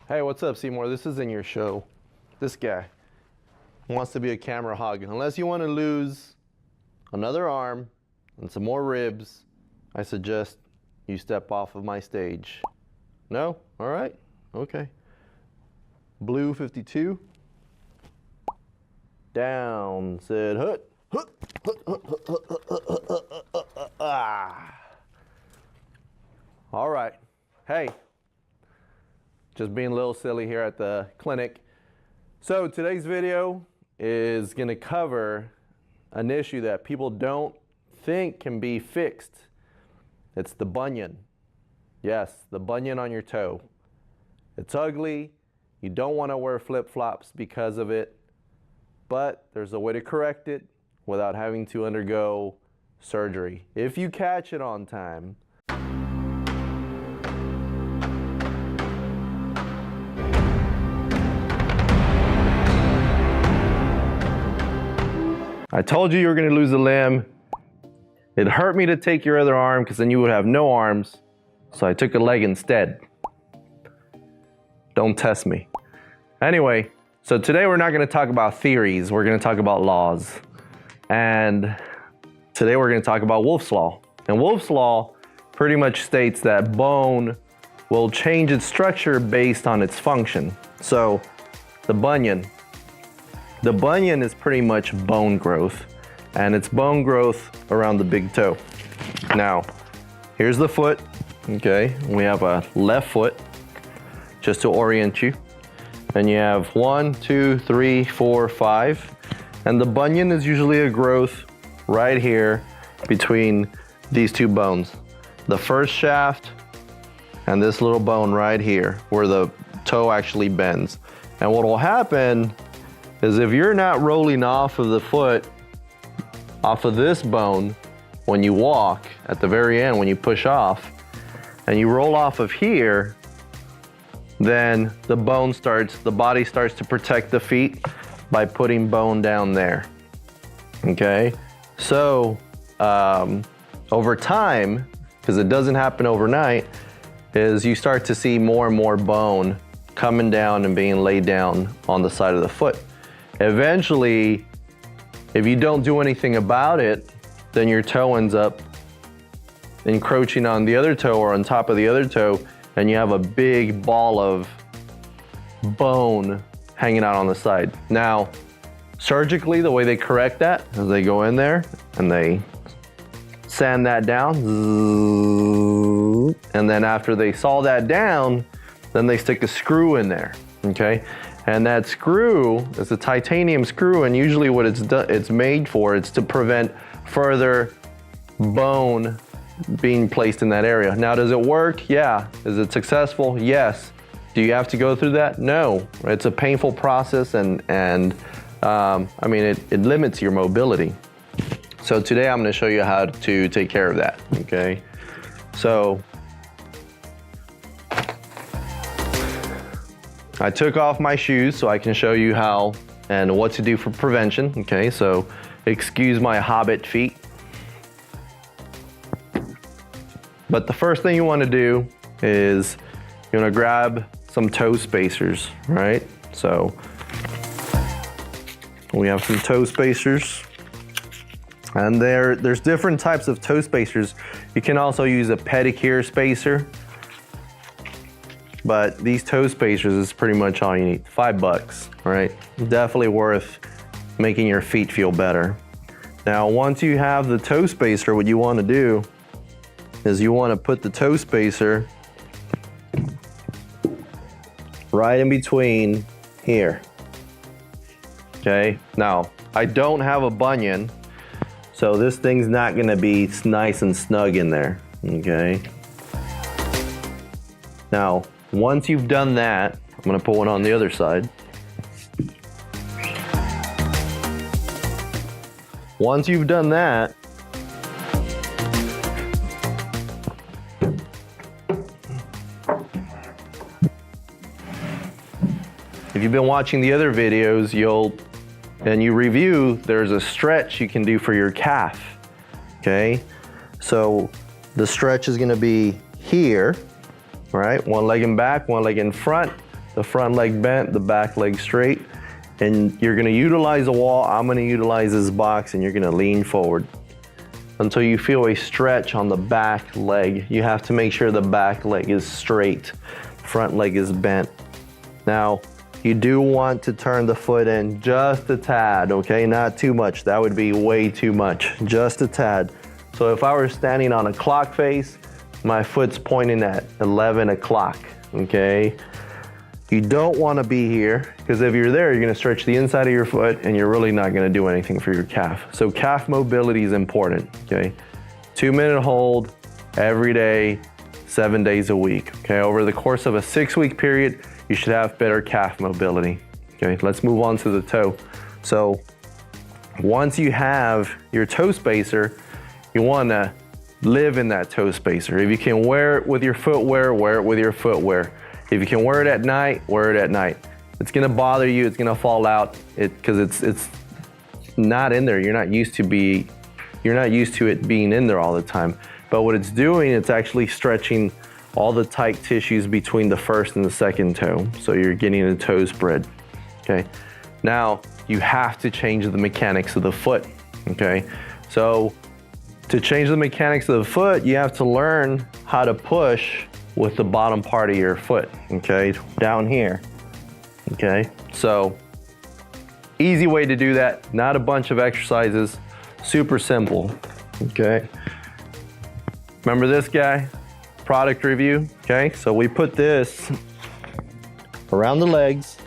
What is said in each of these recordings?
Hey, what's up, Seymour? This isn't your show. This guy wants to be a camera hog. Unless you want to lose another arm and some more ribs, I suggest you step off of my stage. No? All right. Okay. Blue 52. Down, said hut. All right. Hey. Just being a little silly here at the clinic. So today's video is going to cover an issue that people don't think can be fixed. It's the bunion. Yes, the bunion on your toe. It's ugly. You don't want to wear flip-flops because of it, but there's a way to correct it without having to undergo surgery if you catch it on time. I told you were going to lose a limb. It hurt me to take your other arm because then you would have no arms. So I took a leg instead. Don't test me. Anyway, so today we're not going to talk about theories. We're going to talk about laws. And today we're going to talk about Wolff's Law. And Wolff's Law pretty much states that bone will change its structure based on its function. So the bunion. The bunion is pretty much bone growth, and it's bone growth around the big toe. Now, here's the foot, okay? We have a left foot, just to orient you. And you have 1, 2, 3, 4, 5. And the bunion is usually a growth right here between these two bones. The first shaft and this little bone right here, where the toe actually bends. And what will happen is if you're not rolling off of the foot, off of this bone, when you walk, at the very end, when you push off, and you roll off of here, then the body starts to protect the feet by putting bone down there, okay? So, over time, because it doesn't happen overnight, is you start to see more and more bone coming down and being laid down on the side of the foot. Eventually, if you don't do anything about it, then your toe ends up encroaching on the other toe or on top of the other toe, and you have a big ball of bone hanging out on the side. Now, surgically, the way they correct that is they go in there and they sand that down, and then after they saw that down, then they stick a screw in there, okay? And that screw is a titanium screw, and usually what it's made for, it's to prevent further bone being placed in that area. Now, does it work? Yeah. Is it successful? Yes. Do you have to go through that? No. It's a painful process, and I mean, it limits your mobility. So today I'm going to show you how to take care of that, okay? So I took off my shoes so I can show you how and what to do for prevention, okay? So excuse my hobbit feet. But the first thing you want to do is you want to grab some toe spacers, right? So we have some toe spacers, and there's different types of toe spacers. You can also use a pedicure spacer, but these toe spacers is pretty much all you need. $5, right? Definitely worth making your feet feel better. Now, once you have the toe spacer, what you want to do is you want to put the toe spacer right in between here. Okay, now I don't have a bunion, so this thing's not going to be nice and snug in there. Okay, now once you've done that, I'm going to put one on the other side. Once you've done that, if you've been watching the other videos, and you review, there's a stretch you can do for your calf, okay? So the stretch is gonna be here, right? One leg in back, one leg in front. the front leg bent, the back leg straight, and you're gonna utilize the wall. I'm gonna utilize this box, and you're gonna lean forward until you feel a stretch on the back leg. You have to make sure the back leg is straight, front leg is bent. Now, you do want to turn the foot in just a tad, okay? Not too much, that would be way too much, just a tad. So if I were standing on a clock face, my foot's pointing at 11 o'clock, okay? You don't wanna be here, because if you're there, you're gonna stretch the inside of your foot and you're really not gonna do anything for your calf. So calf mobility is important, okay? 2-minute hold every day, 7 days a week, okay? Over the course of a 6-week period, you should have better calf mobility. Okay, let's move on to the toe. So once you have your toe spacer, you wanna live in that toe spacer. If you can wear it with your footwear, wear it with your footwear. If you can wear it at night, wear it at night. It's gonna bother you, it's gonna fall out, because it's not in there. You're not used to it being in there all the time. But what it's doing, it's actually stretching all the tight tissues between the first and the second toe. So you're getting a toe spread, okay? Now, you have to change the mechanics of the foot, okay? So to change the mechanics of the foot, you have to learn how to push with the bottom part of your foot, okay? Down here, okay? So easy way to do that, not a bunch of exercises, super simple, okay? Remember this guy? Product review, okay? So we put this around the legs.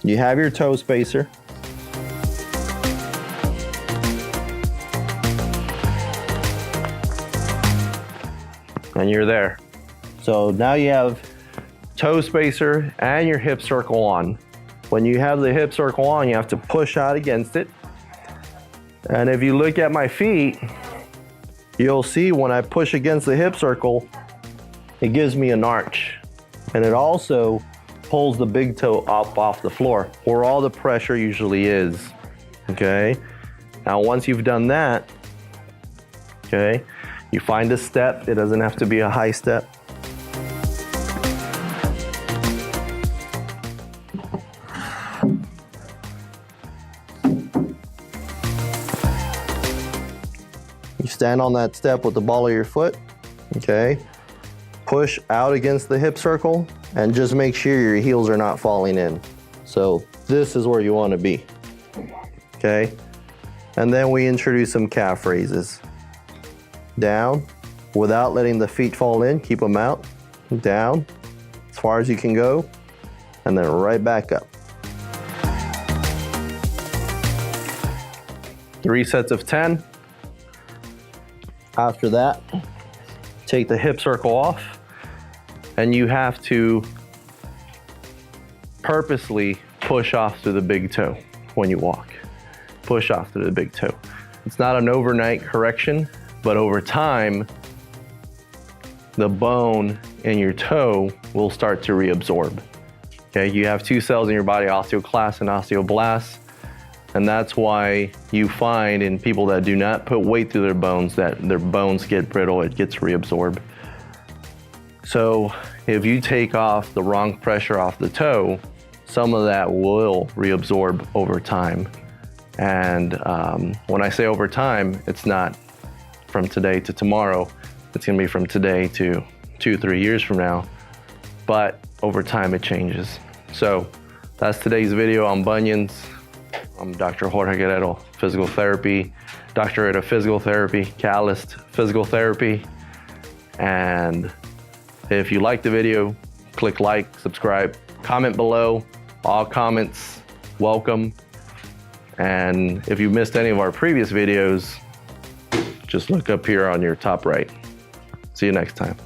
You have your toe spacer. And you're there. So now you have toe spacer and your hip circle on. When you have the hip circle on, you have to push out against it. And if you look at my feet, you'll see when I push against the hip circle, it gives me an arch. And it also pulls the big toe up off the floor, where all the pressure usually is, okay? Now, once you've done that, okay, you find a step. It doesn't have to be a high step. You stand on that step with the ball of your foot, okay? Push out against the hip circle and just make sure your heels are not falling in. So this is where you want to be, okay? And then we introduce some calf raises. Down, without letting the feet fall in, keep them out. Down, as far as you can go, and then right back up. 3 sets of 10. After that, take the hip circle off, and you have to purposely push off to the big toe when you walk. Push off to the big toe. It's not an overnight correction, but over time, the bone in your toe will start to reabsorb. Okay, you have 2 cells in your body, osteoclasts and osteoblasts. And that's why you find in people that do not put weight through their bones that their bones get brittle, it gets reabsorbed. So if you take off the wrong pressure off the toe, some of that will reabsorb over time. And when I say over time, it's not from today to tomorrow. It's gonna be from today to 2-3 years from now. But over time it changes. So that's today's video on bunions. I'm Dr. Jorge Guerrero, physical therapy, doctorate of physical therapy, calloused physical therapy. And if you like the video, click like, subscribe, comment below. All comments welcome. And if you missed any of our previous videos, just look up here on your top right. See you next time.